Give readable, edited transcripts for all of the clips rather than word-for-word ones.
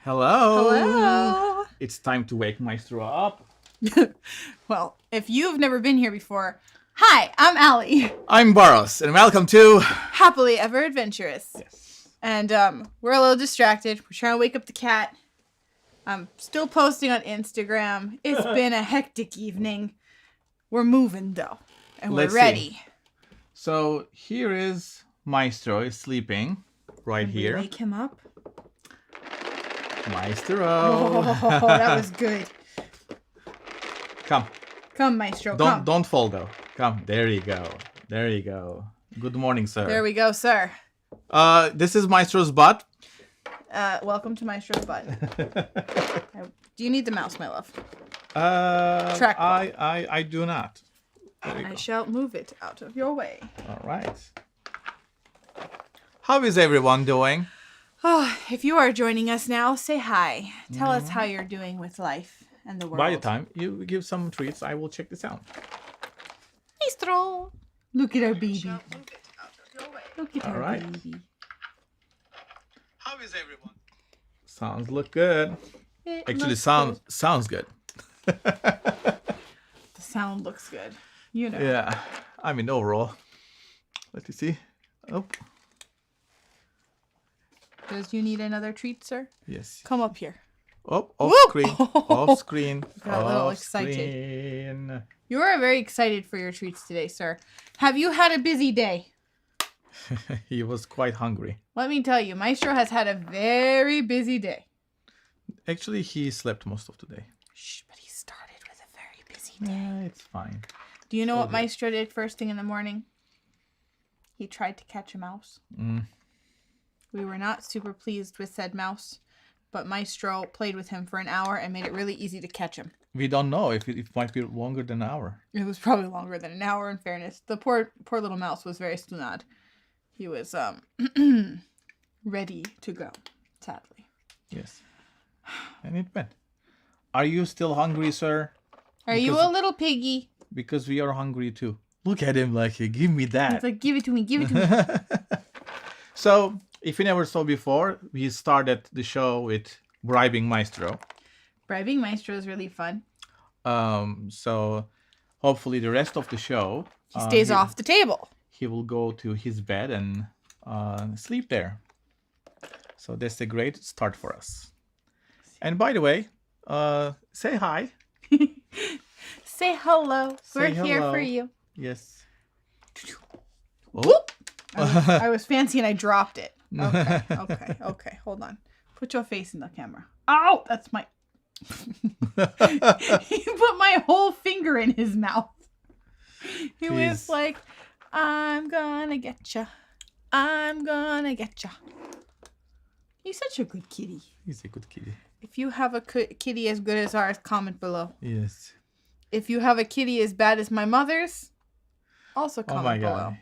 Hello. Hello. It's time to wake Maestro up. Well, if you've never been here before, hi, I'm Allie. I'm Baros, and welcome to Happily Ever Adventurous. Yes. And we're a little distracted. We're trying to wake up the cat. I'm still posting on Instagram. It's been a hectic evening. We're moving though, and we're Let's ready. see. So here is Maestro is sleeping right Can we here. wake him up? Maestro. Oh, that was good. Come. Come, Maestro. Come. Don't fall though. Come. There you go. There you go. Good morning, sir. There we go, sir. This is Maestro's butt. Welcome to Maestro's butt. Do you need the mouse, my love? Track. I do not. I shall move it out of your way. All right. How is everyone doing? Oh, if you are joining us now, say hi. Tell us how you're doing with life and the world. By the time you give some treats, I will check this out. Maestro. Look at our baby. Look at our right. baby. How is everyone? Sounds look good. It Actually, looks sounds good. good. The sound looks good. You know. Yeah. I mean, overall. Let me see. Oh, Does you need another treat, sir? yes. Come up here. Oh, off Whoop! screen. Off screen. Got a little Off excited. screen. You are very excited for your treats today, sir. Have you had a busy day? He was quite hungry. Let me tell you, Maestro has had a very busy day. Actually, he slept most of the day. Shh, but he started with a very busy day. Yeah, it's fine. Do you know all what good. Maestro did first thing in the morning? He tried to catch a mouse. Mm. We were not super pleased with said mouse, but Maestro played with him for an hour and made it really easy to catch him. We don't know if it might be longer than an hour. It was probably longer than an hour, in fairness. The poor little mouse was very stunad. He was ready to go, sadly. Yes. And it went. Are you still hungry, sir? Are you Because- a little piggy? Because we are hungry too. Look at him like, give me that. It's like, give it to me, give it to me. So, if you never saw before, we started the show with bribing Maestro. Bribing Maestro is really fun. So, hopefully the rest of the show... He stays off the table. He will go to his bed and sleep there. So, that's a great start for us. And by the way, say hi. Say hello. Say We're here hello. for you. Yes. Oh. I was fancy and I dropped it. Okay. Hold on. Put your face in the camera. Ow! That's my... He put my whole finger in his mouth. He was Jeez. like, I'm gonna get ya. I'm gonna get ya. He's such a good kitty. He's a good kitty. If you have a kitty as good as ours, comment below. Yes. If you have a kitty as bad as my mother's, also comment Oh my below. god.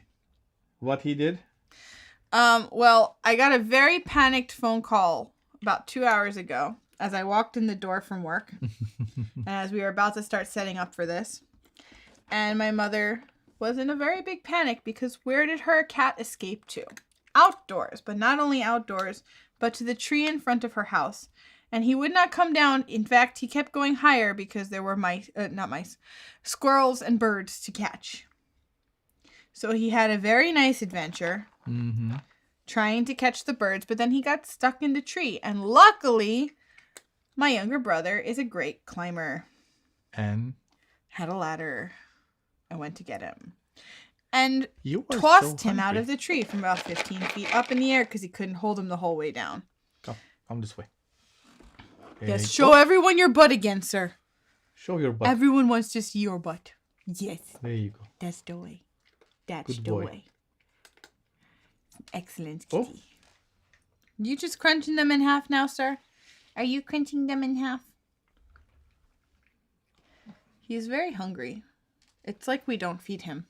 What he did? Well, I got a very panicked phone call about 2 hours ago as I walked in the door from work and as we were about to start setting up for this. And my mother was in a very big panic because where did her cat escape to? Outdoors, but not only outdoors, but to the tree in front of her house. And he would not come down. In fact, he kept going higher because there were squirrels and birds to catch. So he had a very nice adventure trying to catch the birds, but then he got stuck in the tree. And luckily, my younger brother is a great climber. And Had a ladder. I went to get him. And you were tossed so him out hungry. of the tree from about 15 feet up in the air because he couldn't hold him the whole way down. Come this way. There Yes, you show everyone your butt again, sir. Show your butt. Everyone wants to see your butt. Yes, There you go. that's the way. That's Good the boy. way. Excellent Oh. kitty. You just crunching them in half now, sir? Are you crunching them in half? He's very hungry. It's like we don't feed him,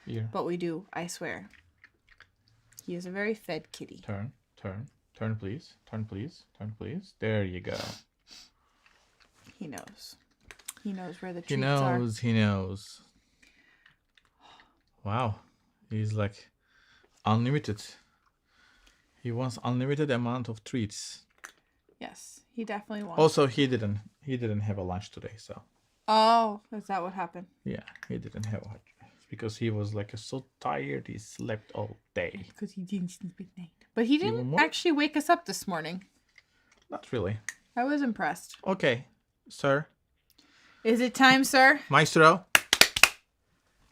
Here. but we do, I swear. He is a very fed kitty. Turn, please. Turn, please. There you go. He knows. He knows where the He treats are. He knows. Wow. He's like unlimited. He wants unlimited amount of treats. Yes, he definitely won. Also, he didn't have a lunch today, so. Oh, is that what happened? Yeah, he didn't have lunch because he was like so tired. He slept all day. Because he didn't sleep at night. But he didn't more? actually wake us up this morning. Not really. I was impressed. Okay, sir. Is it time, sir? Maestro.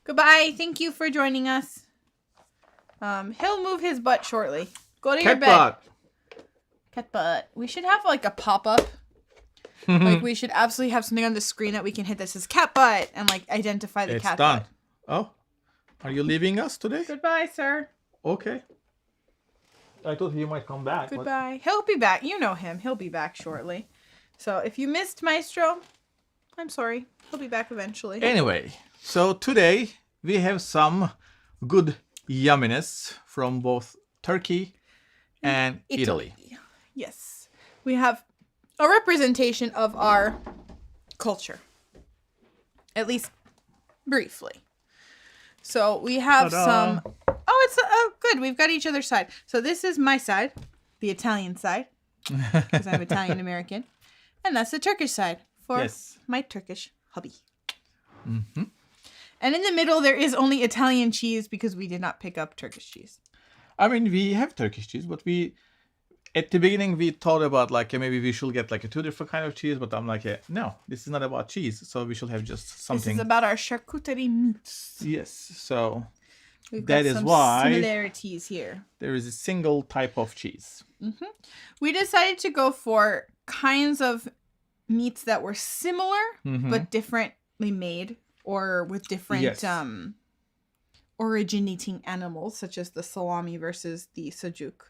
Goodbye. Thank you for joining us. He'll move his butt shortly. Go to your Cat bed. butt. Cat butt. We should have like a pop-up. Like we should absolutely have something on the screen that we can hit that says cat butt and like identify the It's cat done. butt. Oh, are you leaving us today? Goodbye, sir. Okay. I thought he might come back. but- Goodbye. He'll be back. You know him. He'll be back shortly. So if you missed Maestro, I'm sorry. He'll be back eventually. Anyway, so today we have some good yumminess from both Turkey and Italy. Yes. We have a representation of our culture. At least briefly. So we have Ta-da. some... Oh, it's good. We've got each other's side. So this is my side, the Italian side, because I'm Italian American. And that's the Turkish side for Yes. my Turkish hubby. Mm-hmm. And in the middle, there is only Italian cheese because we did not pick up Turkish cheese. I mean, we have Turkish cheese, but at the beginning we thought about like maybe we should get like two different kind of cheese, but I'm like, no, this is not about cheese, so we should have just something. This is about our charcuterie meats. Yes, so We've that got is some why similarities here. there is a single type of cheese. We decided to go for kinds of meats that were similar Mhm. but differently made or with different Yes. originating animals, such as the salami versus the sujuk.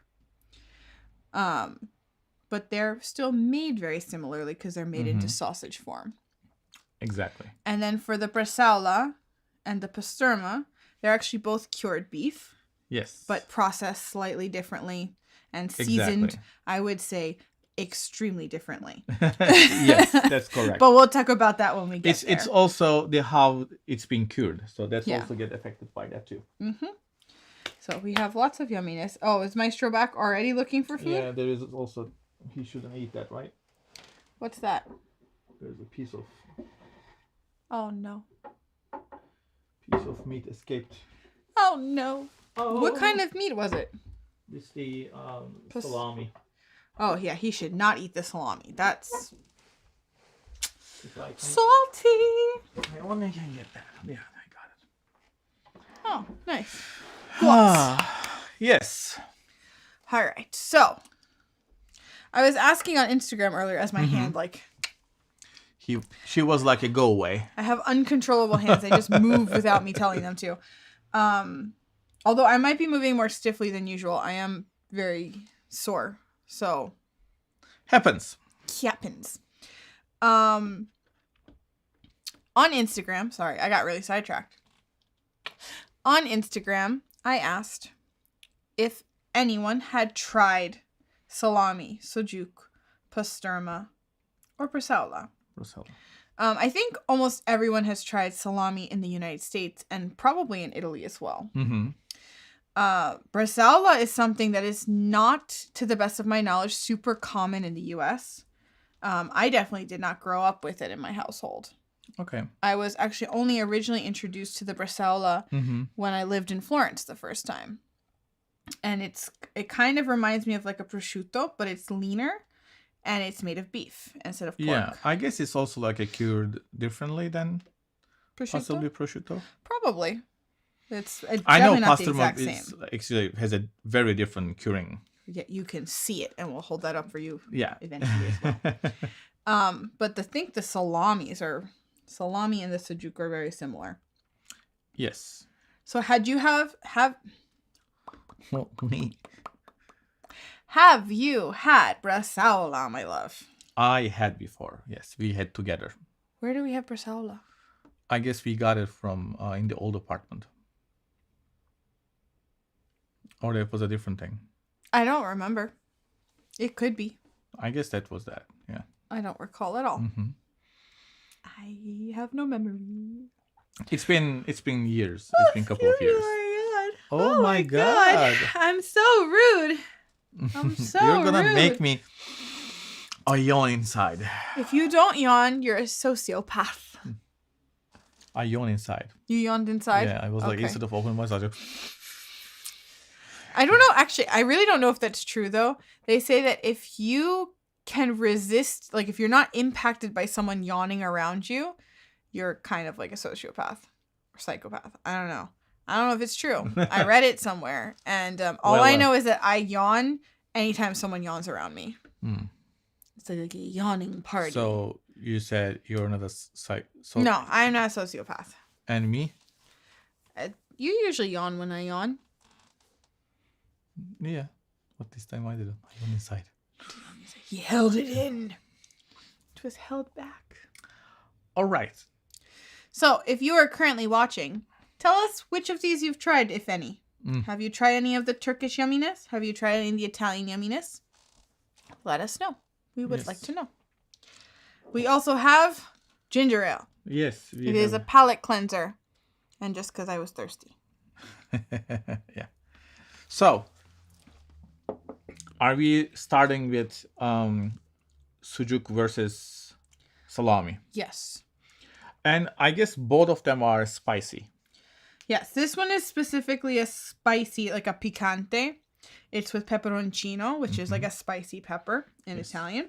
But they're still made very similarly because they're made into sausage form. Exactly. And then for the bresaola and the pasterma, they're actually both cured beef, Yes. but processed slightly differently and seasoned, Exactly. I would say, extremely differently. Yes, that's correct. But we'll talk about that when we get there. It's also the how it's been cured, so that's Yeah. also get affected by that too. So we have lots of yumminess. Oh, is Maestro back already looking for food? Yeah, there is also he shouldn't eat that, right? What's that? There's a piece of Oh, no. meat escaped. Oh, no. Oh, What kind of meat was it? It's the Pas- salami. Oh, yeah, he should not eat the salami. That's If I can- salty. I only can get that. Yeah, I got it. Oh, nice. Yes. All right. So I was asking on Instagram earlier as my hand, like, She was like a go away. I have uncontrollable hands. They just move without me telling them to. Although I might be moving more stiffly than usual, I am very sore. So Happens. happens. On Instagram, sorry, I got really sidetracked. On Instagram, I asked if anyone had tried salami, sujuk, pasterma, or bresaola. Bresaola. I think almost everyone has tried salami in the United States and probably in Italy as well. Mm-hmm. Bresaola is something that is not, to the best of my knowledge, super common in the U.S. I definitely did not grow up with it in my household. Okay. I was actually only originally introduced to the bresaola Mm-hmm. when I lived in Florence the first time. And it kind of reminds me of like a prosciutto, but it's leaner and it's made of beef instead of pork. Yeah, I guess it's also like a cured differently than Prosciutto? possibly prosciutto. Probably. It's I know definitely not the Pasterma exact same. actually has a very different curing. Yeah, you can see it, and we'll hold that up for you Yeah. eventually as well. But I think the salami and the sujuk are very similar. Yes. So had you have Well, me. have you had bresaola, my love? I had before. Yes, we had together. Where do we have bresaola? I guess we got it from in the old apartment. Or that was a different thing. I don't remember. It could be. I guess that was that. Yeah. I don't recall at all. Mm-hmm. I have no memory. It's been years. It's been a couple of years. Oh my god. God. I'm so rude. I'm so You're gonna rude. make me. I yawn inside. If you don't yawn, you're a sociopath. I yawn inside. You yawned inside? Yeah, I was like, Okay. instead of opening my eyes, I don't know. Actually, I really don't know if that's true, though. They say that if you can resist, like if you're not impacted by someone yawning around you, you're kind of like a sociopath or psychopath. I don't know. I don't know if it's true. I read it somewhere. And all I know is that I yawn anytime someone yawns around me. It's like a yawning party. So you said you're not a No, I'm not a sociopath. And me? You usually yawn when I yawn. Yeah. But this time I didn't. I yawn inside. He held it in. It was held back. All right. So, if you are currently watching, tell us which of these you've tried, if any. Have you tried any of the Turkish yumminess? Have you tried any of the Italian yumminess? Let us know. We would like to know. We also have ginger ale. Yes. It is a palate cleanser. And just because I was thirsty. Yeah. So, are we starting with Sujuk versus salami? Yes. And I guess both of them are spicy. Yes, this one is specifically a spicy, like a picante. It's with peperoncino, which is like a spicy pepper in Italian.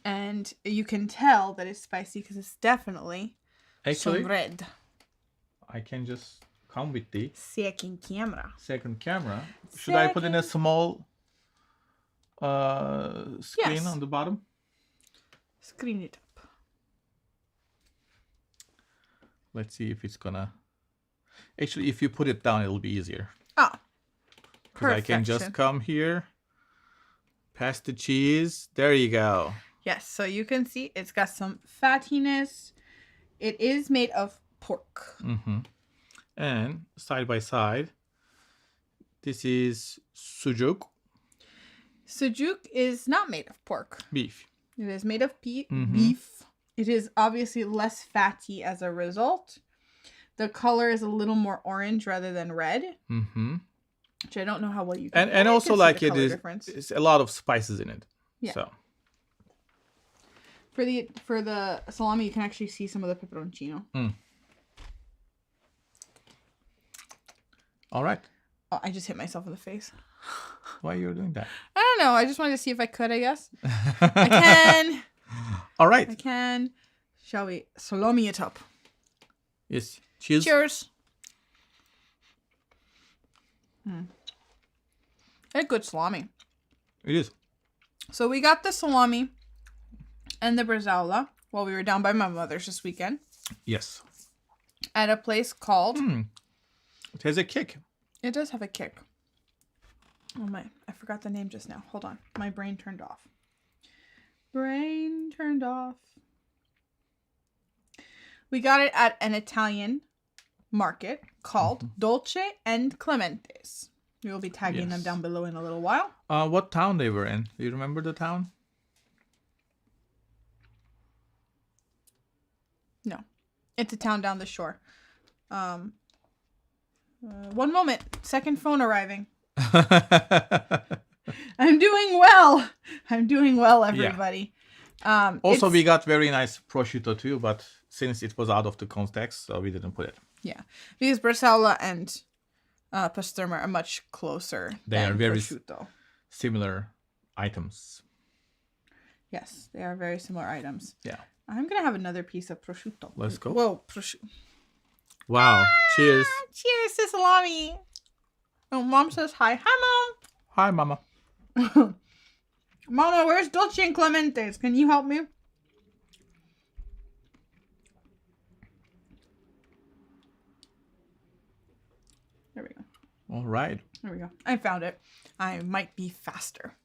And you can tell that it's spicy because it's definitely some red. I can just come with the second camera. Should I put in a small screen on the bottom? Screen it up. Let's see if it's gonna... Actually, if you put it down, it'll be easier. Oh, because I can just come here, pass the cheese. There you go. Yes, so you can see it's got some fattiness. It is made of pork. And side by side, this is Sujuk. Sujuk is not made of pork. Beef. It is made of beef. It is obviously less fatty as a result. The color is a little more orange rather than red. Which I don't know how well you can. And also like it is, it's a lot of spices in it. Yeah. So for the salami, you can actually see some of the peperoncino. All right. Oh, I just hit myself in the face. Why are you doing that? I don't know. I just wanted to see if I could, I guess. I can. All right. I can. Shall we salami it up? Yes. Cheers. Cheers. A good salami. It is. So we got the salami and the bresaola while we were down by my mother's this weekend. Yes. At a place called... It has a kick. It does have a kick. Oh my, I forgot the name just now. Hold on. My brain turned off. Brain turned off. We got it at an Italian market called Dolce and Clementes. We will be tagging them down below in a little while. What town they were in? Do you remember the town? No. It's a town down the shore. One moment. Second phone arriving. I'm doing well. I'm doing well, everybody. Yeah. Also, we got very nice prosciutto too, but since it was out of the context, so we didn't put it. Yeah, because Bresaola and Pasterma are much closer. They are very prosciutto. Similar items. Yes, they are very similar items. Yeah. I'm gonna have another piece of prosciutto. Let's go. Whoa, Wow! Cheers! Cheers to salami. Oh, Mom says hi. Hi, Hi, Mama. Mama, where's Dolce and Clementes? Can you help me? There we go. All right. There we go. I found it. I might be faster.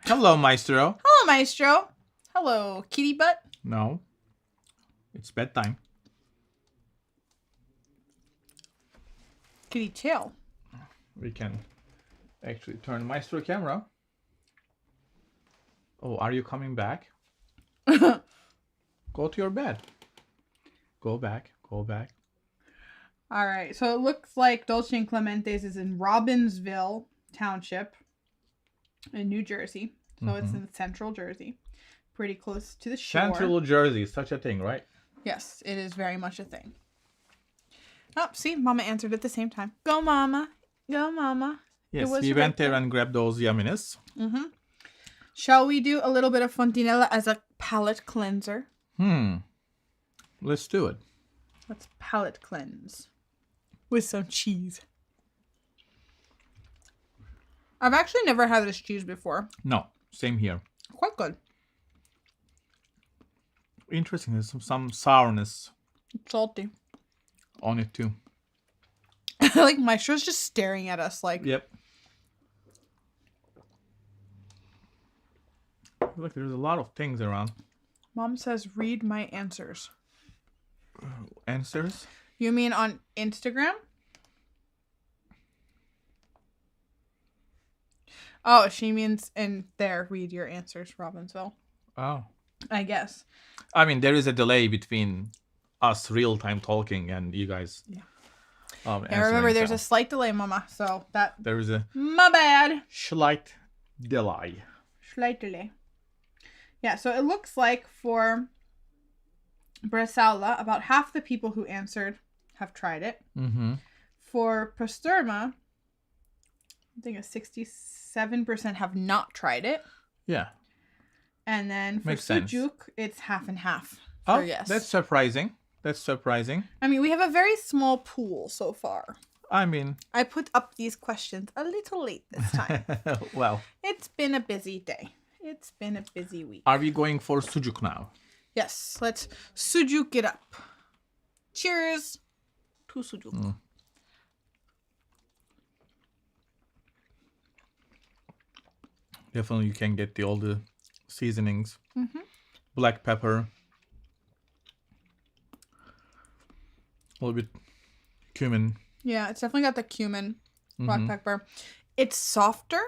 Hello, Maestro. Hello, Maestro. Hello, kitty butt. No. It's bedtime. Kitty tail. We can actually turn Maestro camera. Oh, are you coming back? Go to your bed. Go back. Go back. All right. So it looks like Dolce and Clementes is in Robbinsville Township. in New Jersey. So it's in central Jersey. Pretty close to the shore. Central Jersey, such a thing, right? Yes, it is very much a thing. Oh, see, Mama answered at the same time. Go, Mama. Go, Mama. Yes, we went there and grabbed those yumminess. Shall we do a little bit of fontinella as a palate cleanser? Let's do it. Let's palate cleanse with some cheese. I've actually never had this cheese before. No, same here. Quite good. Interesting. There's some sourness It's salty. on it too. Like Maestro's just staring at us like... Yep. Look, there's a lot of things around. Mom says, read my answers. Answers? You mean on Instagram? Oh, she means in there, read your answers, Robbinsville. Oh. I guess. I mean, there is a delay between us real-time talking and you guys. Yeah. And remember, there's a slight delay, Mama. So that... There is a... My bad. Slight delay. Slight delay. Yeah, so it looks like for Bresaola, about half the people who answered have tried it. For Pasterma, I think 67% have not tried it. Yeah. And then for Makes sense. Sujuk, it's half and half. Oh, yes. that's surprising. That's surprising. I mean, we have a very small pool so far. I mean... I put up these questions a little late this time. Well. It's been a busy day. It's been a busy week. Are we going for Sujuk now? Yes, let's Sujuk it up. Cheers to Sujuk. Definitely you can get all the seasonings. Black pepper. A little bit cumin. Yeah, it's definitely got the cumin, black pepper. It's softer.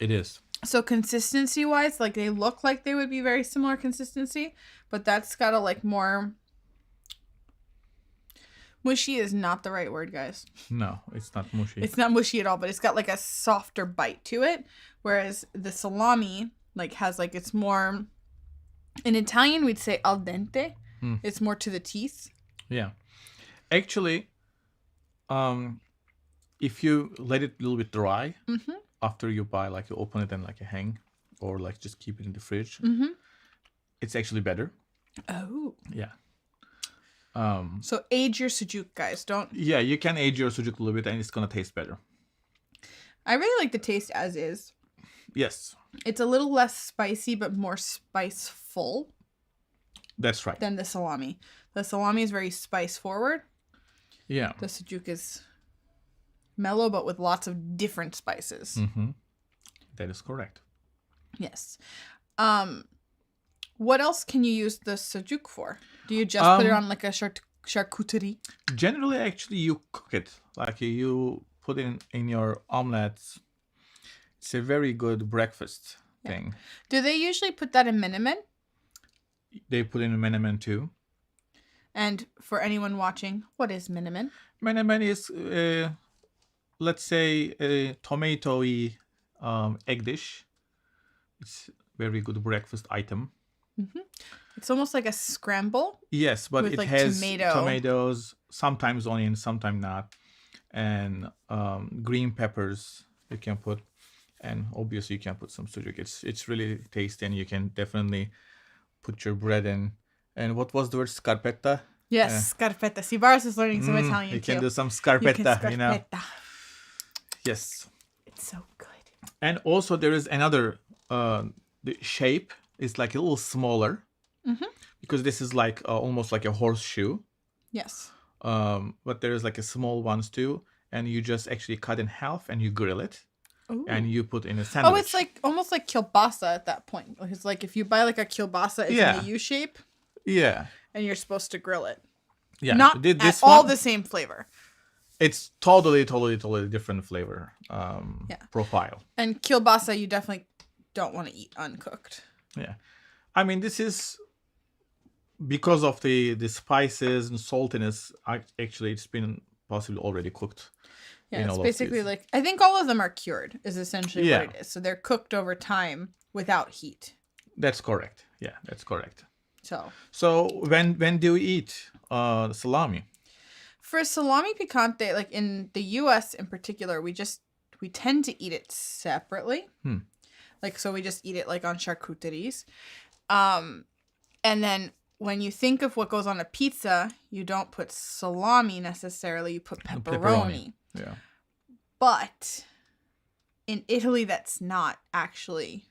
It is. So consistency-wise, like they look like they would be very similar consistency, but that's got a like more... Mushy is not the right word, guys. No, it's not mushy. It's not mushy at all, but it's got like a softer bite to it. Whereas the salami like has like, it's more... In Italian, we'd say al dente. It's more to the teeth. Yeah. Actually, if you let it a little bit dry, after you buy, like you open it and like you hang, or like just keep it in the fridge, it's actually better. Oh. Yeah. So age your Sujuk, guys. Don't... Yeah, you can age your sujuk a little bit and it's going to taste better. I really like the taste as is. Yes. It's a little less spicy, but more spiceful. That's right. Than the salami. The salami is very spice forward. Yeah. The Sujuk is mellow, but with lots of different spices. That is correct. Yes. What else can you use the Sujuk for? Do you just put it on like a charcuterie? Generally, actually, you cook it. Like you put it in your omelets. It's a very good breakfast thing. Do they usually put that in menemen? They put in a menemen too. And for anyone watching, what is menemen? Menemen is, let's say, a tomato-y egg dish. It's a very good breakfast item. It's almost like a scramble. Yes, but with it like has tomato. tomatoes, sometimes onions, sometimes not, and green peppers you can put, and obviously you can put some sujuk. It's really tasty, and you can definitely put your bread in. And what was the word? Scarpetta? Yes, scarpetta. See, Baros is learning some Italian You too. can do some scarpetta, you know. Yes. It's so good. And also there is another, the shape is like a little smaller. Because this is like almost like a horseshoe. Yes. But there is like a small ones too. And you just actually cut in half and you grill it. Ooh. And you put in a sandwich. Oh, it's like almost like kielbasa at that point. It's like if you buy like a kielbasa, it's in a U shape. Yeah. And you're supposed to grill it. Yeah. Not this at all the same flavor. It's totally different flavor profile. And kielbasa, you definitely don't want to eat uncooked. Yeah. I mean, this is because of the spices and saltiness. Actually, it's been possibly already cooked. Yeah, in it's all of basically these. like, I think all of them are cured is essentially Yeah. what it is. So they're cooked over time without heat. That's correct. Yeah, that's correct. So when do you eat salami? for salami picante, like in the US in particular, we tend to eat it separately. Like, so we just eat it like on charcuteries. And then when you think of what goes on a pizza, you don't put salami necessarily, you put pepperoni. Yeah. But in Italy, that's not actually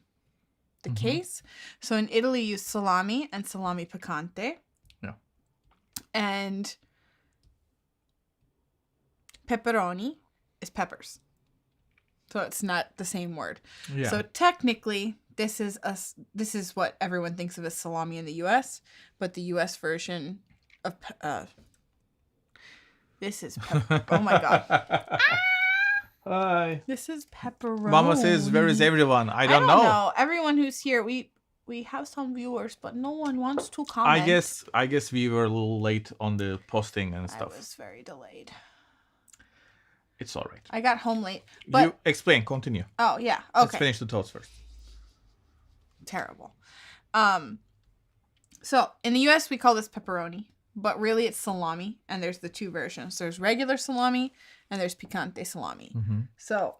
the case. So in Italy, you use salami and salami picante. Yeah. And pepperoni is peppers. So it's not the same word. Yeah. So technically, this is what everyone thinks of as salami in the U.S., but the U.S. version of this is oh my god. Hi. This is pepperoni. Mama says, "Where is everyone?" I don't know. Everyone who's here, we have some viewers, but no one wants to comment. I guess we were a little late on the posting and stuff. I was very delayed. It's all right. I got home late. But You explain. Continue. oh yeah, okay. Let's finish the toast first. Terrible. So in the US we call this pepperoni, but really it's salami, and there's the two versions. There's regular salami and there's picante salami. So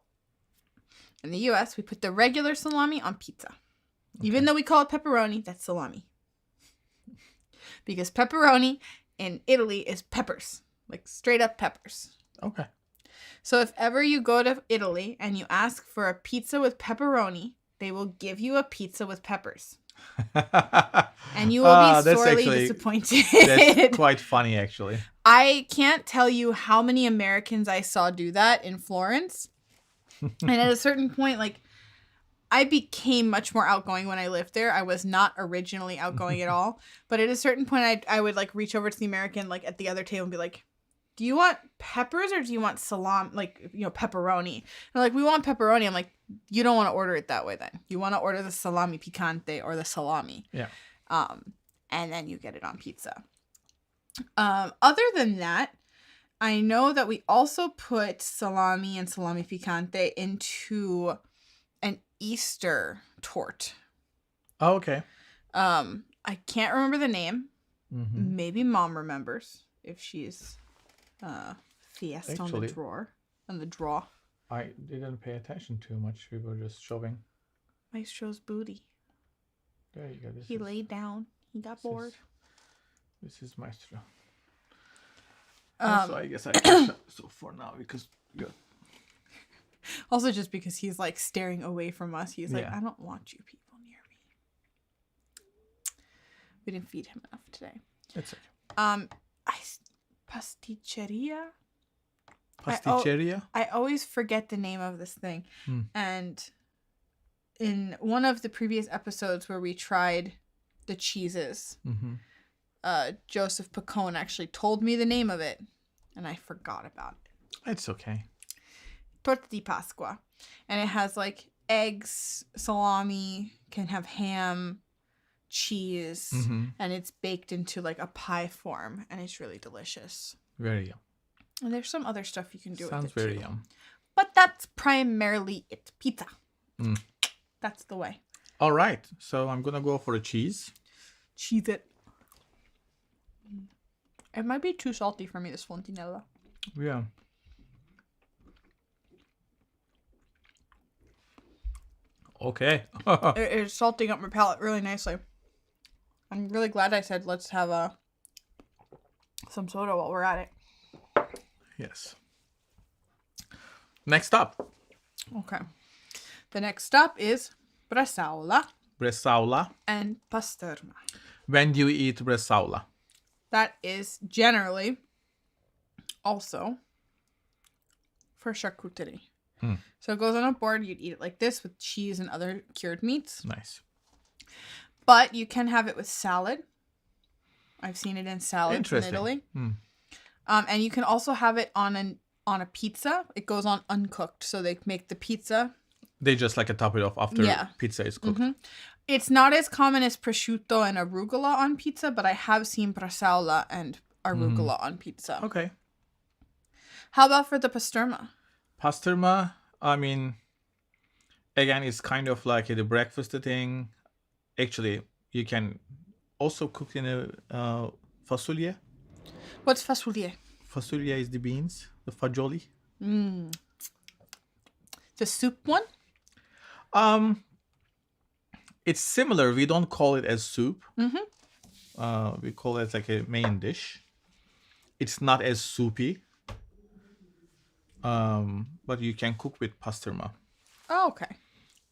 in the US we put the regular salami on pizza. Even though we call it pepperoni, that's salami. Because pepperoni in Italy is peppers, like straight up peppers. Okay. So if ever you go to Italy and you ask for a pizza with pepperoni, they will give you a pizza with peppers. And you will be sorely disappointed. That's quite funny, actually. I can't tell you how many Americans I saw do that in Florence. And at a certain point, like, I became much more outgoing when I lived there. I was not originally outgoing at all. But at a certain point, I would, like, reach over to the American, like, at the other table and be like, do you want peppers or do you want pepperoni? And they're like, we want pepperoni. I'm like, you don't want to order it that way then. You want to order the salami picante or the salami. Yeah. And then you get it on pizza. Other than that, I know that we also put salami and salami picante into an Easter tort. Oh, okay. I can't remember the name. Maybe Mom remembers if she's fiesta on the drawer. On the draw. I didn't pay attention too much. We were just showing. Maestro's booty. There you go. He laid down. He got bored. This is Maestro. So I guess I can shut so for now because good. Also, just because he's like staring away from us, he's like, Yeah. I don't want you people near me. We didn't feed him enough today. It's okay. Pasticceria. Pasticceria? I always forget the name of this thing. And in one of the previous episodes where we tried the cheeses, Joseph Pacone actually told me the name of it, and I forgot about it. It's okay. Torta di Pasqua. And it has like eggs, salami, can have ham, cheese, and it's baked into like a pie form, and it's really delicious. Very yum. And there's some other stuff you can do Sounds with it very too. yum. But that's primarily it. Pizza. That's the way. All right. So I'm going to go for a cheese. Cheese it. It might be too salty for me, this fontinella. Yeah. Okay. It's salting up my palate really nicely. I'm really glad I said let's have some soda while we're at it. Yes. Next up. Okay. The next stop is Bresaola Bresaola. and Pasterma. When do you eat bresaola? That is generally also for charcuterie. So it goes on a board. You'd eat it like this with cheese and other cured meats. Nice. But you can have it with salad. I've seen it in salads in Italy. And you can also have it on a pizza. It goes on uncooked. So they make the pizza. They just like top it off after pizza is cooked. It's not as common as prosciutto and arugula on pizza, but I have seen bresaola and arugula on pizza. Okay. How about for the pasterma? Pastırma, I mean, again, it's kind of like the breakfast thing. Actually, you can also cook in a fasulye. What's fasulye? Fasulye is the beans, the fagioli. The soup one? It's similar. We don't call it as soup. Mm-hmm. We call it like a main dish. It's not as soupy. But you can cook with pastırma. Oh, okay.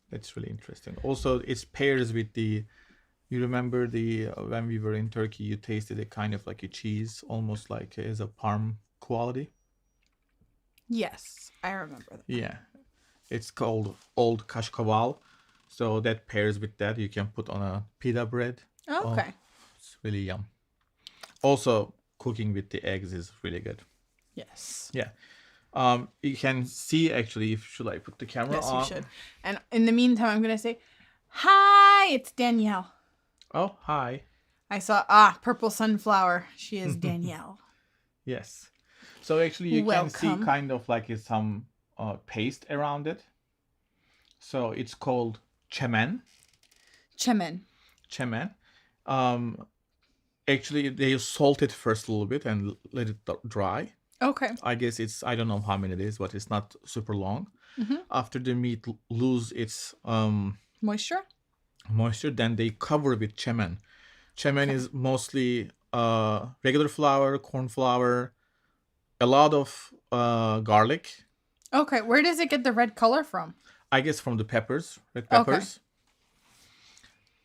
That's really interesting. Also, it's pairs with the. You remember when we were in Turkey, you tasted a kind of like a cheese, almost like as a parm quality. Yes, I remember that. Yeah, it's called Old Kashkaval. So that pairs with that. You can put on a pita bread. Okay. Oh, it's really yum. Also, cooking with the eggs is really good. Yes. Yeah. You can see actually. Should I put the camera Yes, on? you should. And in the meantime, I'm gonna say, hi, it's Danielle. Oh, hi. I saw purple sunflower. She is Danielle. Yes. So actually, you can see Welcome. kind of like some paste around it. So it's called çemen. Chemen. Çemen. Actually, they salt it first a little bit and let it dry. Okay. I guess I don't know how many it is, but it's not super long. After the meat lose its Moisture? moisture, then they cover with çemen. Çemen is mostly regular flour, corn flour, a lot of garlic. Okay. Where does it get the red color from? I guess from the peppers, red peppers.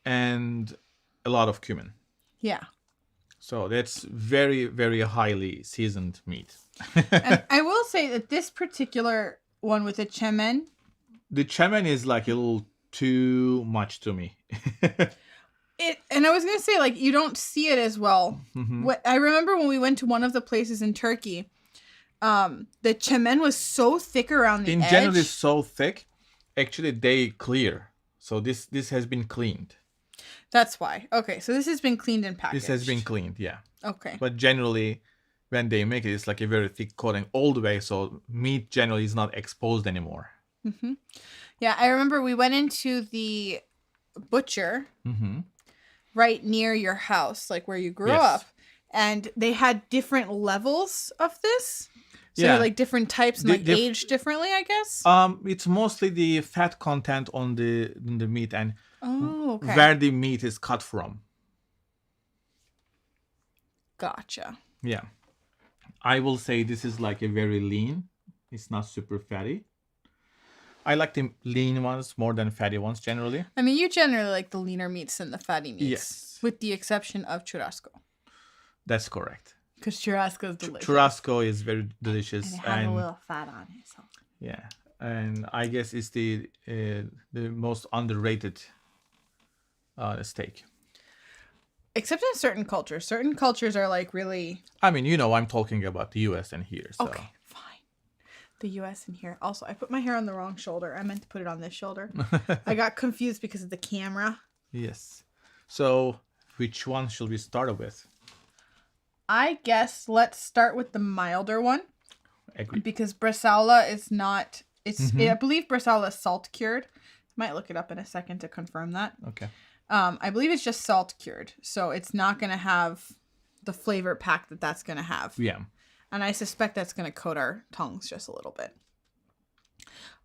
And a lot of cumin. Yeah. So that's very, very highly seasoned meat. And I will say that this particular one with the chemen, The çemen is like a little too much to me. and I was gonna say, like, you don't see it as well. Mm-hmm. What I remember when we went to one of the places in Turkey, the chemen was so thick around the In edge. general, it's so thick. Actually, they clear. So this has been cleaned. That's why. Okay, so this has been cleaned and packaged. This has been cleaned, yeah. Okay. But generally, when they make it, it's like a very thick coating all the way. So meat generally is not exposed anymore. Mm-hmm. Yeah, I remember we went into the butcher Mm-hmm. right near your house, like where you grew Yes. up, and they had different levels of this. So Yeah. like different types and The- like the- aged differently, I guess. It's mostly the fat content on the meat and Oh, okay. where the meat is cut from. Gotcha. Yeah. I will say this is like a very lean. It's not super fatty. I like the lean ones more than fatty ones generally. I mean, you generally like the leaner meats than the fatty meats. Yes. With the exception of churrasco. That's correct. Because churrasco is delicious. Churrasco is very delicious. And it has a little fat on it. So. Yeah. And I guess it's the most underrated steak. Except in certain cultures. Certain cultures are like really... I mean, you know, I'm talking about the US and here. So. Okay, fine. The US and here. Also, I put my hair on the wrong shoulder. I meant to put it on this shoulder. I got confused because of the camera. Yes. So, which one should we start with? I guess let's start with the milder one. Agree. Because Bresaola is not... I believe Bresaola is salt cured. Might look it up in a second to confirm that. Okay. I believe it's just salt cured. So it's not going to have the flavor pack that's going to have. Yeah. And I suspect that's going to coat our tongues just a little bit.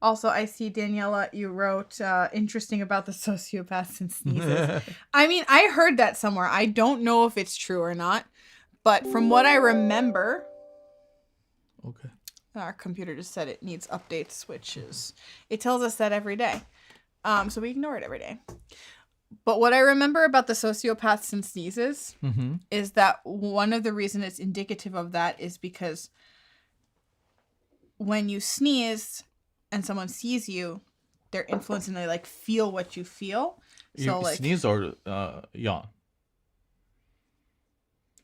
Also, I see, Daniela, you wrote interesting about the sociopaths and sneezes. I mean, I heard that somewhere. I don't know if it's true or not. But from what I remember... Okay. Our computer just said it needs updates, which is... It tells us that every day. So we ignore it every day. But what I remember about the sociopaths and sneezes is that one of the reasons it's indicative of that is because when you sneeze and someone sees you, they're influenced and they like feel what you feel. So You like sneeze or yawn?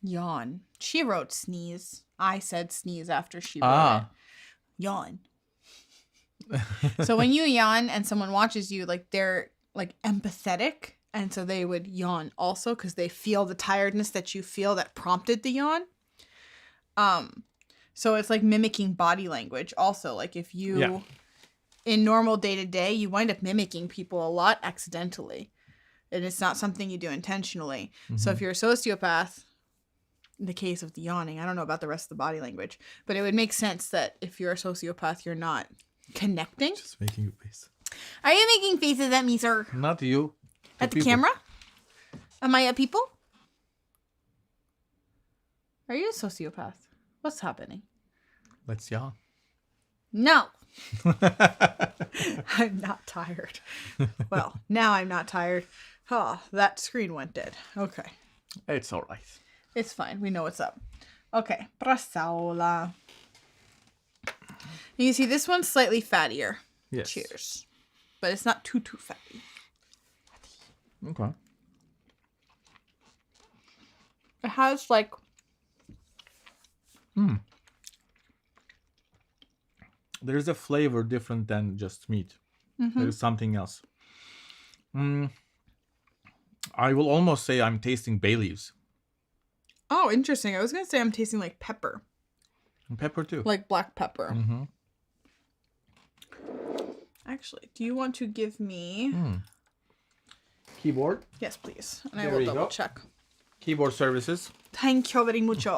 yawn. She wrote sneeze. I said sneeze after she wrote it. Yawn. So when you yawn and someone watches you, like they're like empathetic, and so they would yawn also because they feel the tiredness that you feel that prompted the yawn. So it's like mimicking body language also. Like if you, Yeah. in normal day-to-day, you wind up mimicking people a lot accidentally. And it's not something you do intentionally. So if you're a sociopath, in the case of the yawning, I don't know about the rest of the body language, but it would make sense that if you're a sociopath, you're not connecting. Just making a face. Are you making faces at me, sir? Not you. At the people. camera? Am I at people? Are you a sociopath? What's happening? Let's yawn. No. I'm not tired. Well, now I'm not tired. Oh, that screen went dead. Okay. It's all right. It's fine. We know what's up. Okay. Bresaola. You see, this one's slightly fattier. Yes. Cheers. But it's not too fatty. Okay. It has like... There's a flavor different than just meat. There's something else. I will almost say I'm tasting bay leaves. Oh, interesting. I was going to say I'm tasting like pepper. And pepper too. Like black pepper. Mm-hmm. Actually, do you want to give me... Keyboard. Yes, please. And I There will you double go. check. Keyboard services. Thank you very mucho.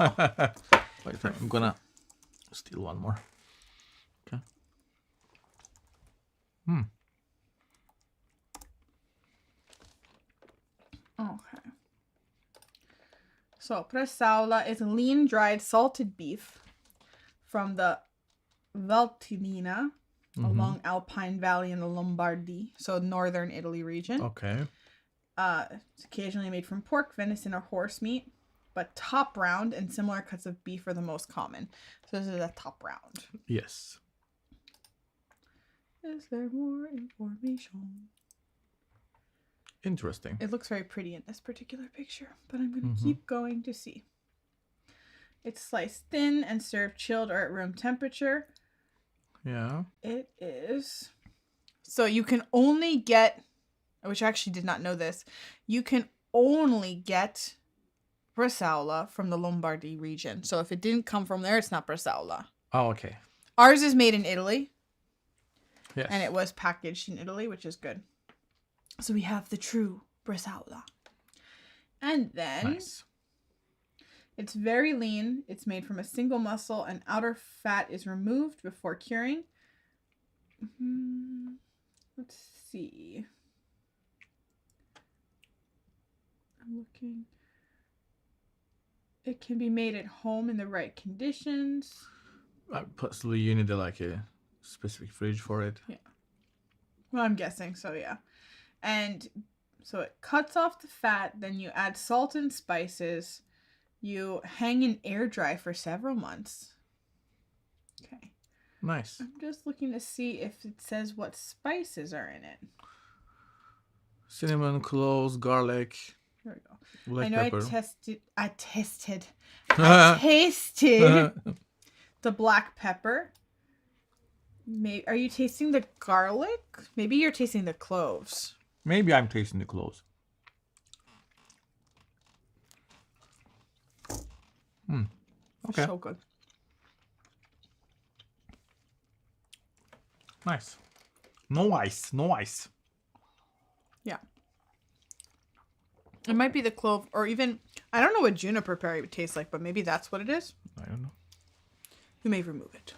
Wait, I'm gonna steal one more. Okay. Okay. So, bresaola is lean, dried, salted beef from the Valtellina, along Alpine Valley in the Lombardy, so northern Italy region. Okay. It's occasionally made from pork, venison, or horse meat, but top round and similar cuts of beef are the most common. So this is a top round. Yes. Is there more information? Interesting. It looks very pretty in this particular picture, but I'm going to keep going to see. It's sliced thin and served chilled or at room temperature. Yeah. It is. So you can only get, which I actually did not know this, you can only get bresaola from the Lombardy region. So if it didn't come from there, it's not bresaola. Oh, okay. Ours is made in Italy. Yes. And it was packaged in Italy, which is good. So we have the true bresaola. And then Nice. it's very lean. It's made from a single muscle and outer fat is removed before curing. Let's see. I'm looking. It can be made at home in the right conditions. Possibly you need like a specific fridge for it. Yeah. Well, I'm guessing so, yeah. And so it cuts off the fat, then you add salt and spices. You hang in air dry for several months. Okay. Nice. I'm just looking to see if it says what spices are in it. Cinnamon, cloves, garlic, There we go. black I know pepper. I tasted the black pepper. Maybe, are you tasting the garlic? Maybe you're tasting the cloves. Maybe I'm tasting the cloves. Okay. So good. Nice. No ice. No ice. Yeah. It might be the clove, or even, I don't know what juniper berry would taste like, but maybe that's what it is. I don't know. You may remove it.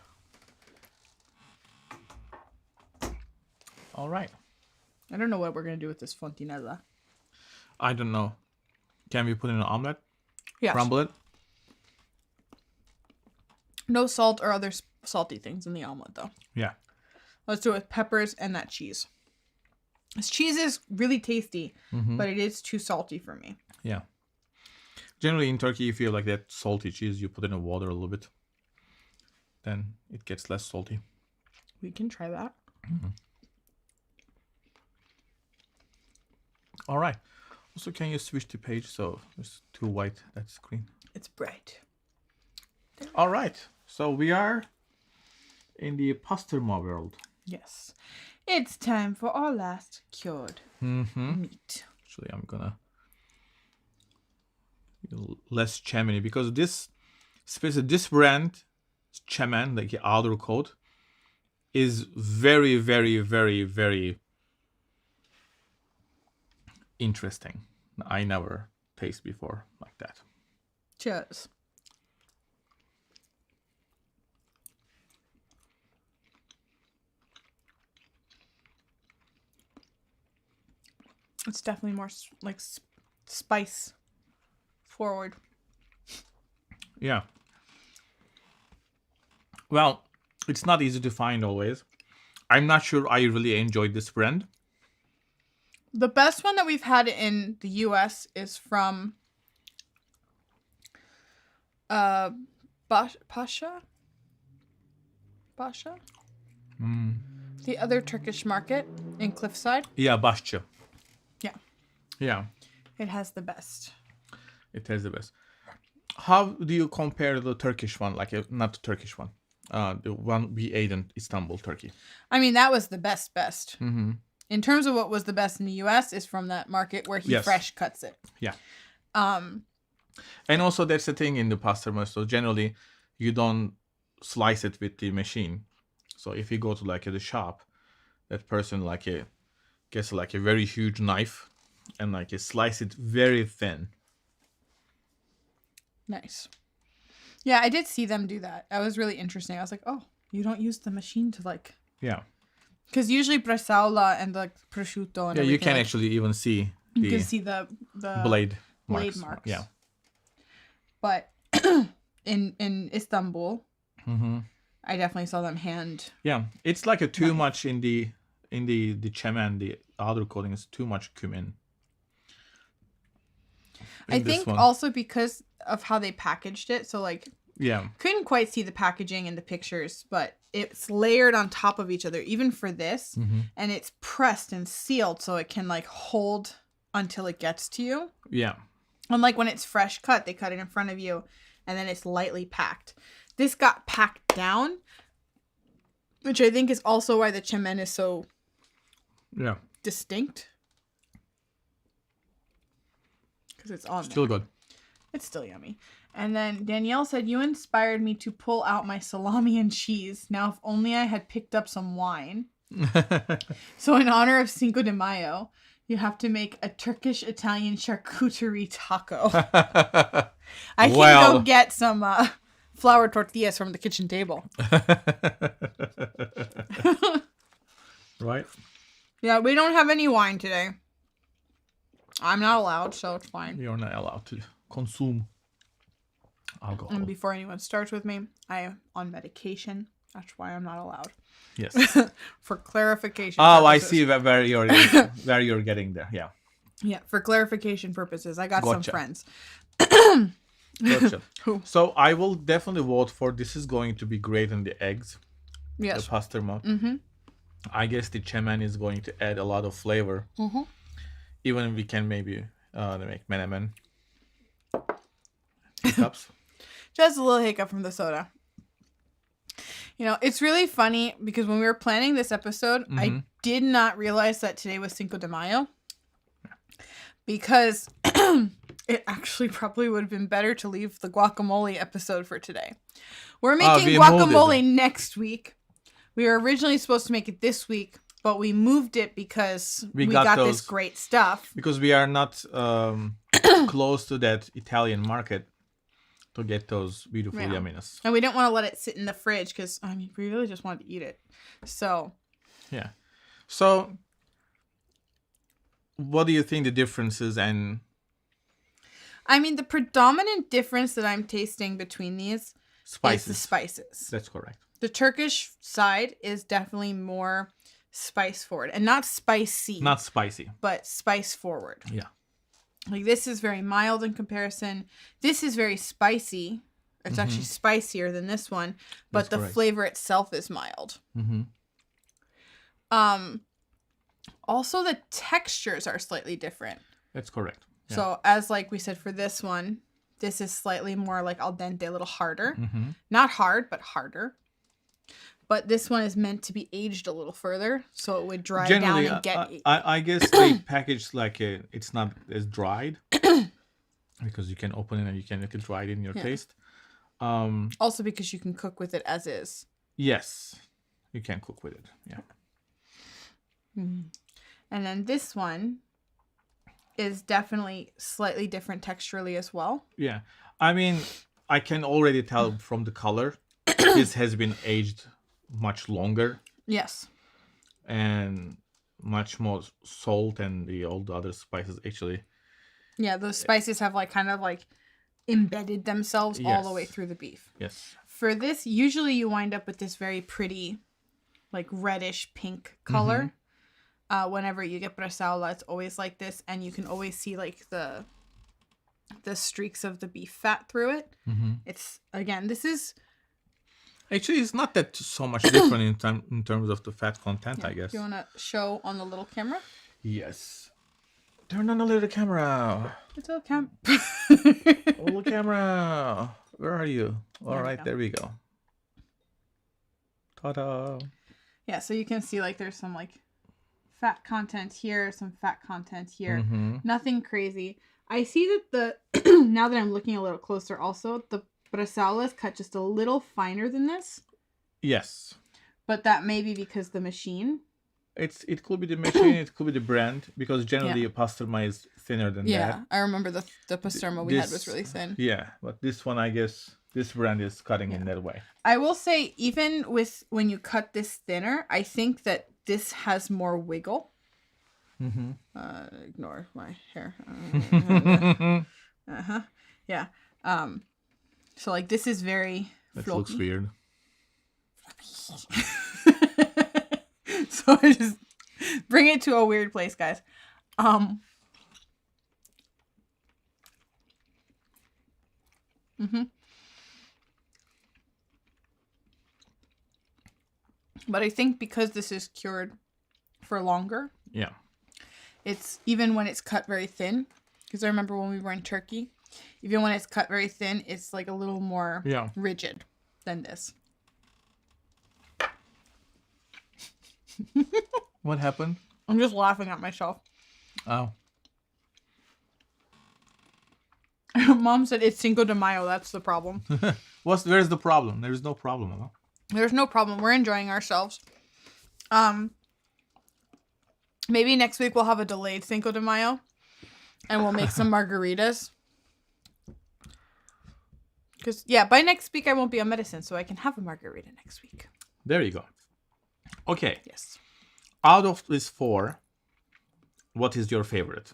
All right. I don't know what we're going to do with this fontinella. I don't know. Can we put in an omelet? Yes. Crumble it? No salt or other salty things in the omelet, though. Yeah. Let's do it with peppers and that cheese. This cheese is really tasty, but it is too salty for me. Yeah. Generally in Turkey, if you like that salty cheese, you put it in water a little bit. Then it gets less salty. We can try that. All right. Also, can you switch the page so it's too white, that screen? It's bread. All right. So we are in the Pasterma world. Yes. It's time for our last cured meat. Actually, I'm gonna less chimney because this, especially this brand, çemen, like the outer coat, is very, very, very, very interesting. I never taste before like that. Cheers. It's definitely more like spice forward. Yeah. Well, it's not easy to find always. I'm not sure I really enjoyed this brand. The best one that we've had in the US is from Pasha? The other Turkish market in Cliffside. Yeah, Başçı. Yeah. Yeah, It has the best. it has the best. How do you compare the Turkish one, like not the Turkish one, the one we ate in Istanbul, Turkey? I mean, that was the best. Mm-hmm. In terms of what was the best in the US is from that market where he Yes. fresh cuts it. Yeah. And also that's the thing in the Pasterma. So generally, you don't slice it with the machine. So if you go to like the shop, that person gets like a very huge knife and like slice it very thin. Nice. Yeah, I did see them do that. That was really interesting. I was like, oh, you don't use the machine to like... Yeah. Because usually Bresaola and like prosciutto and Yeah, you everything, can like, actually even see you can the see the blade blade marks. marks. Yeah. But in Istanbul, Mm-hmm. I definitely saw them hand. Yeah, it's like a too much in the çemen, the outer coating is too much cumin. I think also because of how they packaged it. So like, yeah, couldn't quite see the packaging in the pictures, but it's layered on top of each other, even for this. Mm-hmm. And it's pressed and sealed so it can like hold until it gets to you. yeah, Unlike when it's fresh cut, they cut it in front of you and then it's lightly packed. This got packed down, which I think is also why the çemen is so yeah, distinct. Because it's on still there. good. It's still yummy. And then Danielle said, you inspired me to pull out my salami and cheese. Now, if only I had picked up some wine. So in honor of Cinco de Mayo, you have to make a Turkish Italian charcuterie taco. I can go get some flour tortillas from the kitchen table. Right? Yeah, we don't have any wine today. I'm not allowed, so it's fine. You're not allowed to consume alcohol. And before anyone starts with me, I am on medication. That's why I'm not allowed. Yes. For clarification Oh, I purposes. see where you're getting there. Yeah. Yeah, for clarification purposes. I got Gotcha. some friends. Gotcha. Who? So I will definitely vote for this is going to be great in the eggs. Yes. The pastırma. Mm-hmm. I guess the çemen is going to add a lot of flavor. Mm-hmm. Even we can maybe make menemen. Hiccups. Just a little hiccup from the soda. You know, it's really funny because when we were planning this episode, I did not realize that today was Cinco de Mayo. Because it actually probably would have been better to leave the guacamole episode for today. We're making we guacamole next week. We were originally supposed to make it this week, but we moved it because we got this great stuff. Because we are not close to that Italian market to get those beautiful yumminess. And we didn't want to let it sit in the fridge because, I mean, we really just wanted to eat it. So. Yeah. So, what do you think the difference is? And I mean, the predominant difference that I'm tasting between these spices. is the spices. That's correct. The Turkish side is definitely more spice forward. And not spicy. Not spicy. But spice forward. Yeah. Like, this is very mild in comparison. This is very spicy. It's actually spicier than this one. But That's the correct. flavor itself is mild. Mm-hmm. Also, the textures are slightly different. That's correct. Yeah. So, as like we said for this one, this is slightly more like al dente, a little harder. Mm-hmm. Not hard, but harder. But this one is meant to be aged a little further, so it would dry Generally, down and get... I guess they package like it's not as dried because you can open it and you can make it dried in your taste. Also because you can cook with it as is. Yes, you can cook with it. Yeah. And then this one is definitely slightly different texturally as well. Yeah. I mean, I can already tell from the color this has been aged much longer Yes. and much more salt and all the other spices actually. Yeah, those spices have like kind of like embedded themselves all the way through the beef. Yes. For this, usually you wind up with this very pretty, like reddish pink color. Whenever you get bresaola, it's always like this, and you can always see like the streaks of the beef fat through it. It's again, this is actually it's not that so much different in terms of the fat content, I guess. Do you want to show on the little camera? Yes. Turn on the little camera. It's a cam. Little camera. Where are you? All right, there we go. Ta-da. Yeah, so you can see like there's some like fat content here, some fat content here. Nothing crazy. I see that the now that I'm looking a little closer also, the bresaola is cut just a little finer than this. Yes. But that may be because the machine. It could be the machine, it could be the brand, because generally a Pasterma is thinner than that. Yeah, I remember the Pasterma we had was really thin. Yeah, but this one, I guess, this brand is cutting in that way. I will say, even with when you cut this thinner, I think that this has more wiggle. Ignore my hair. Yeah. So like this is very. That looks weird. So I just bring it to a weird place, guys. But I think because this is cured for longer. Yeah. It's even when it's cut very thin, because I remember when we were in Turkey, even when it's cut very thin, it's like a little more rigid than this. What happened? I'm just laughing at myself. Oh. Mom said it's Cinco de Mayo. That's the problem. Where's the problem? There's no problem. Huh? There's no problem. We're enjoying ourselves. Maybe next week we'll have a delayed Cinco de Mayo. And we'll make some margaritas. Because, by next week I won't be on medicine, so I can have a margarita next week. There you go. Okay. Yes. Out of these 4, what is your favorite?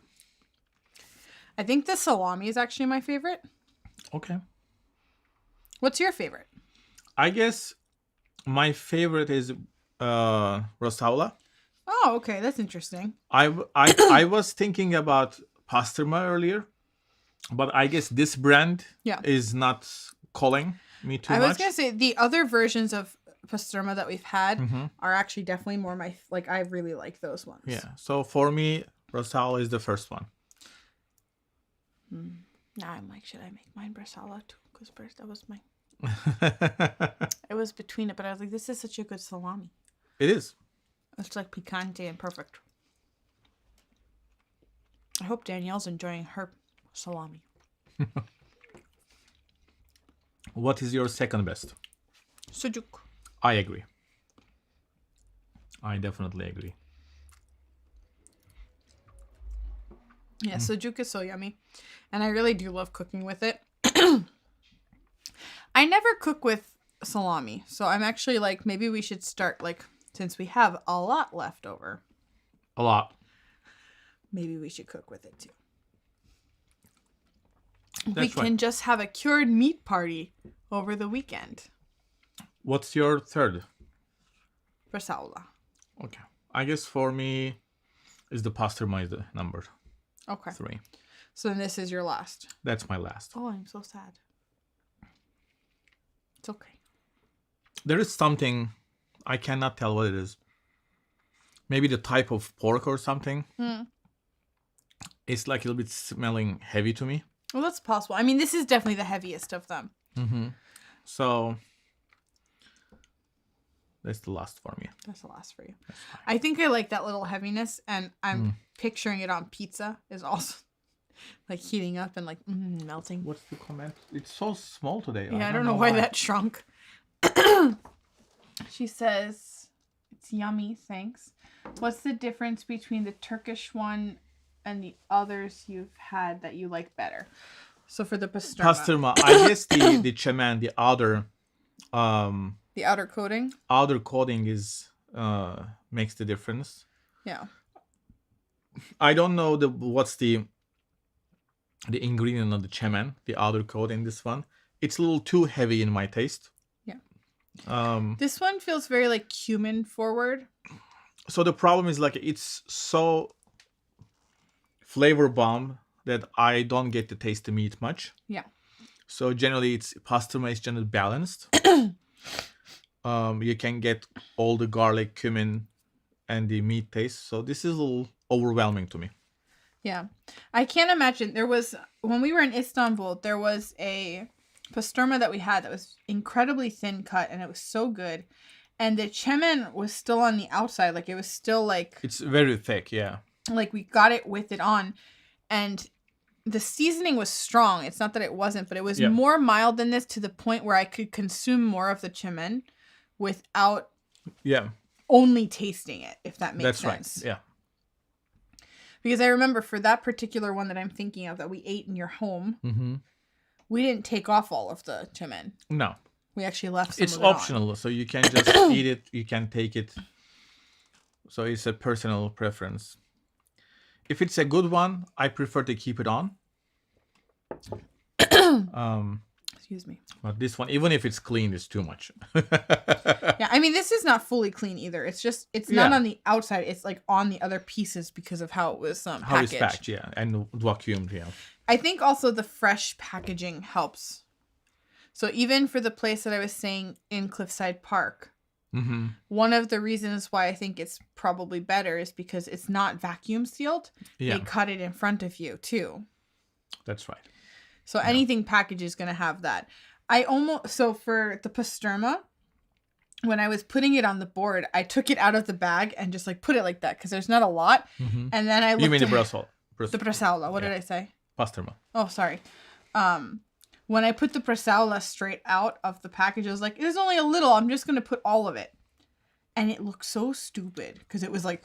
I think the salami is actually my favorite. Okay. What's your favorite? I guess my favorite is Bresaola. Oh, okay. That's interesting. I was thinking about Pasterma earlier, but I guess this brand is not calling me too much. I was going to say the other versions of Pasterma that we've had are actually definitely more I really like those ones. Yeah. So for me, Bresaola is the first one. Now I'm like, should I make mine Bresaola too? Because first that was mine. It was between it, but I was like, this is such a good salami. It is. It's like picante and perfect. I hope Danielle's enjoying her salami. What is your second best? Sujuk. I agree. I definitely agree. Yeah, Sujuk is so yummy. And I really do love cooking with it. I never cook with salami. So I'm actually like, maybe we should start since we have a lot left over. A lot. Maybe we should cook with it too. We can just have a cured meat party over the weekend. What's your third? Bresaola. Okay. I guess for me, is the Pasterma is the number 3. So then this is your last. That's my last. Oh, I'm so sad. It's okay. There is something, I cannot tell what it is. Maybe the type of pork or something. It's like a little bit smelling heavy to me. Well, that's possible. I mean, this is definitely the heaviest of them. So that's the last for me. That's the last for you. I think I like that little heaviness, and I'm picturing it on pizza is also. like heating up and like melting. What's the comment? It's so small today. Yeah, I don't know why that shrunk. She says, it's yummy, thanks. What's the difference between the Turkish one and the others you've had that you like better? So for the Pasterma, I guess the çemen, the outer coating? outer coating is makes the difference. Yeah. I don't know what's the ingredient of the çemen, the outer coat in this one. It's a little too heavy in my taste. This one feels very like cumin forward. So the problem is like it's so flavor bomb that I don't get to taste the meat much. Yeah. So generally Pasterma is generally balanced. You can get all the garlic, cumin, and the meat taste. So this is a little overwhelming to me. Yeah. I can't imagine. When we were in Istanbul, there was a Pasterma that we had that was incredibly thin cut, and it was so good. And the çemen was still on the outside. Like, it was still like... It's very thick, yeah. Like, we got it with it on. And the seasoning was strong. It's not that it wasn't, but it was more mild than this to the point where I could consume more of the çemen without only tasting it, if that makes sense. That's right, yeah. Because I remember for that particular one that I'm thinking of that we ate in your home, we didn't take off all of the çemen. No. We actually left some It's of it optional, on. so you can just eat it. You can take it. So it's a personal preference. If it's a good one, I prefer to keep it on. Excuse me. But this one, even if it's clean, is too much. Yeah, I mean, this is not fully clean either. It's just, it's not on the outside. It's like on the other pieces because of how it was packaged. How it's packed, yeah. And vacuumed, yeah. I think also the fresh packaging helps. So even for the place that I was saying in Cliffside Park, one of the reasons why I think it's probably better is because it's not vacuum sealed. Yeah. They cut it in front of you too. That's right. So anything packaged is going to have that. So for the Pasterma, when I was putting it on the board, I took it out of the bag and just like put it like that because there's not a lot. And then I looked. You mean the Bresaola? The Bresaola. What did I say? Pasterma. Oh, sorry. When I put the Bresaola straight out of the package, I was like, there's only a little. I'm just going to put all of it. And it looked so stupid because it was like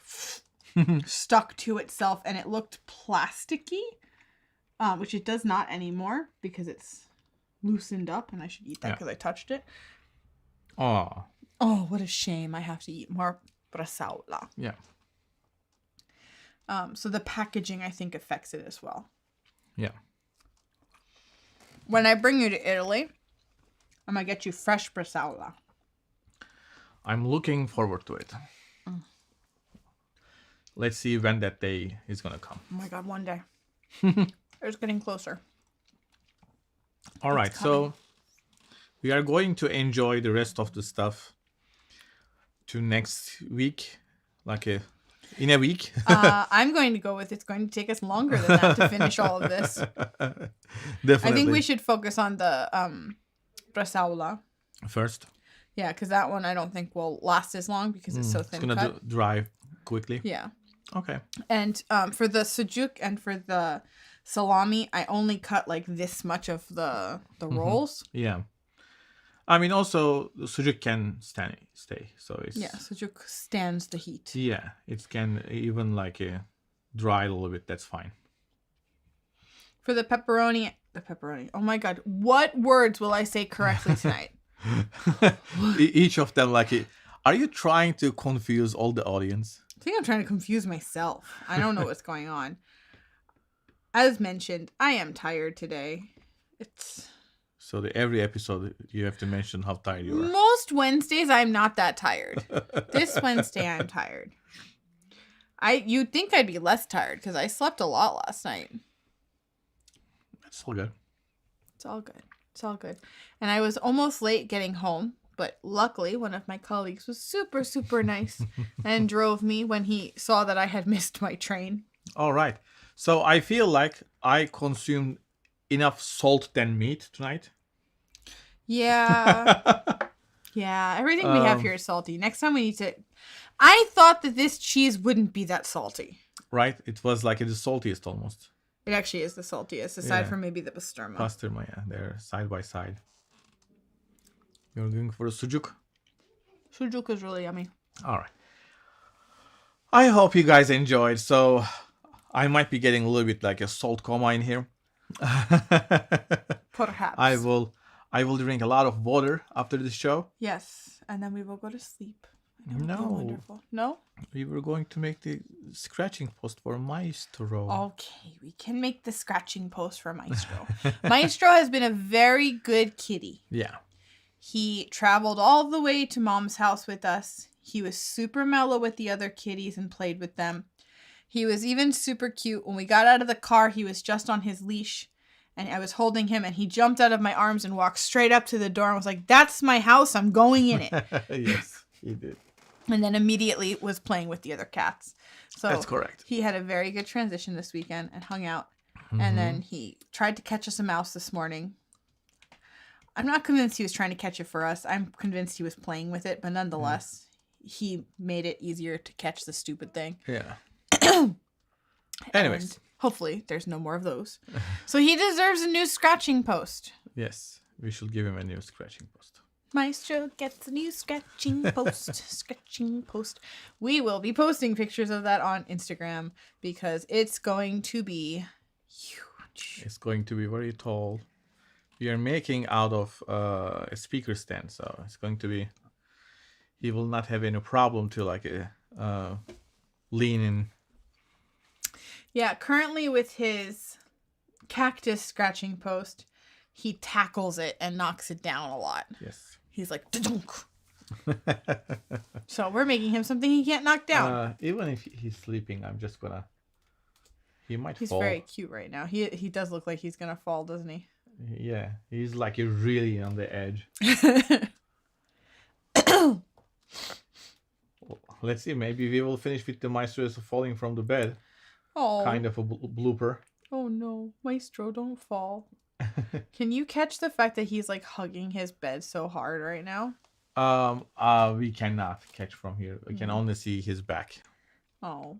stuck to itself and it looked plasticky, which it does not anymore because it's loosened up and I should eat that because I touched it. Oh, what a shame. I have to eat more Bresaola. Yeah. So the packaging, I think, affects it as well. Yeah. When I bring you to Italy, I'm going to get you fresh Bresaola. I'm looking forward to it. Let's see when that day is going to come. Oh my God, one day. It's getting closer. All right, so we are going to enjoy the rest of the stuff to next week, in a week. I'm going to go with it's going to take us longer than that to finish all of this. Definitely. I think we should focus on the Bresaola first. Yeah, because that one I don't think will last as long because it's so thin. It's going to dry quickly. Yeah. Okay. And for the Sujuk and for the salami, I only cut like this much of the rolls. Yeah. I mean, also, the Sujuk can stay. So it's... Yeah, Sujuk stands the heat. Yeah, it can even dry a little bit. That's fine. For the pepperoni... Oh my God. What words will I say correctly tonight? Each of them are you trying to confuse all the audience? I think I'm trying to confuse myself. I don't know what's going on. As mentioned, I am tired today. So every episode you have to mention how tired you are. Most Wednesdays I'm not that tired. This Wednesday I'm tired. You'd think I'd be less tired because I slept a lot last night. That's all good. It's all good. It's all good. And I was almost late getting home, but luckily one of my colleagues was super, super nice and drove me when he saw that I had missed my train. All right. So I feel like I consumed enough salt than meat tonight. Yeah. Yeah. Everything we have here is salty. Next time we need to... I thought that this cheese wouldn't be that salty. Right? It was the saltiest almost. It actually is the saltiest, aside Yeah. from maybe the Pasterma. Pasterma, yeah, they're side by side. You're going for a sujuk? Sujuk is really yummy. All right. I hope you guys enjoyed. So I might be getting a little bit like a salt coma in here. Perhaps. I will drink a lot of water after the show. Yes, and then we will go to sleep. And it will be No. wonderful. No? We were going to make the scratching post for Maestro. Okay, we can make the scratching post for Maestro. Maestro has been a very good kitty. Yeah. He traveled all the way to Mom's house with us. He was super mellow with the other kitties and played with them. He was even super cute. When we got out of the car, he was just on his leash. And I was holding him, and he jumped out of my arms and walked straight up to the door and was like, "That's my house. I'm going in it." Yes, he did. And then immediately was playing with the other cats. So That's correct. he had a very good transition this weekend and hung out. And then he tried to catch us a mouse this morning. I'm not convinced he was trying to catch it for us. I'm convinced he was playing with it, but nonetheless, he made it easier to catch the stupid thing. Yeah. Anyways. And hopefully there's no more of those. So he deserves a new scratching post. Yes, we should give him a new scratching post. Maestro gets a new scratching post. Scratching post. We will be posting pictures of that on Instagram because it's going to be huge. It's going to be very tall. We are making out of a speaker stand, so it's going to be. He will not have any problem to like lean in. Yeah, currently with his cactus scratching post, he tackles it and knocks it down a lot. Yes. He's like, "Da-dunk." So we're making him something he can't knock down. Even if he's sleeping, I'm just gonna. He might He's fall. very cute right now. He does look like he's gonna fall, doesn't he? Yeah, he's like really on the edge. Let's see. Maybe we will finish with the Maestro falling from the bed. Oh. Kind of a blooper. Oh no, Maestro, don't fall. Can you catch the fact that he's like hugging his bed so hard right now? We cannot catch from here. We can only see his back. Oh.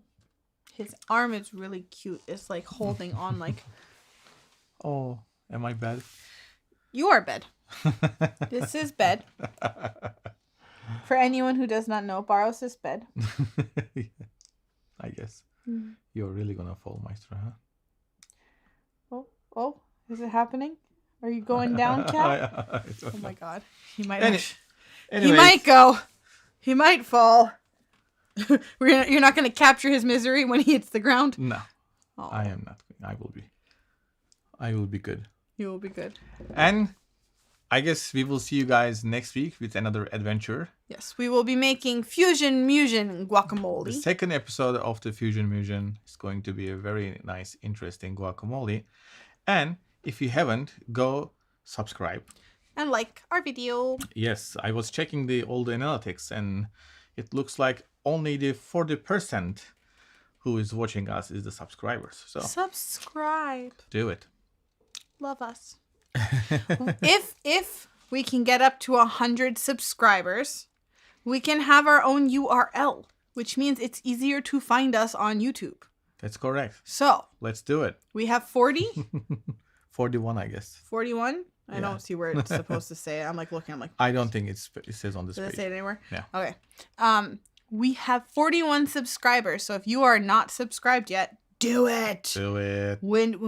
His arm is really cute. It's like holding on like Oh, am I bad? you are bed. This is bed. For anyone who does not know, Baros is bed. I guess. You're really gonna fall, Maestro, huh? Oh, is it happening? Are you going down, Cat? Oh my god. He might he might go. He might fall. You're not going to capture his misery when he hits the ground? No. Oh. I am not. I will be good. You will be good. And I guess we will see you guys next week with another adventure. Yes, we will be making fusion guacamole. The second episode of the Fusion Musion is going to be a very nice, interesting guacamole. And if you haven't, go subscribe. And like our video. Yes, I was checking all the analytics, and it looks like only the 40% who is watching us is the subscribers. So subscribe. do it. Love us. If we can get up to 100 subscribers, we can have our own URL, which means it's easier to find us on YouTube. That's correct. So Let's do it. we have 40. 41, I guess. 41. I don't see where it's supposed to say it. I'm like looking. I'm like, I don't think it says on this does page. it say it anywhere? Yeah. Okay. We have 41 subscribers. So if you are not subscribed yet, do it. Do it. When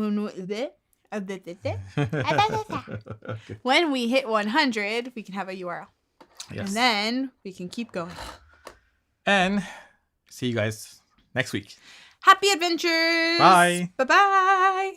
we hit 100, we can have a URL. Yes. And then we can keep going. And see you guys next week. Happy adventures. Bye. Bye-bye.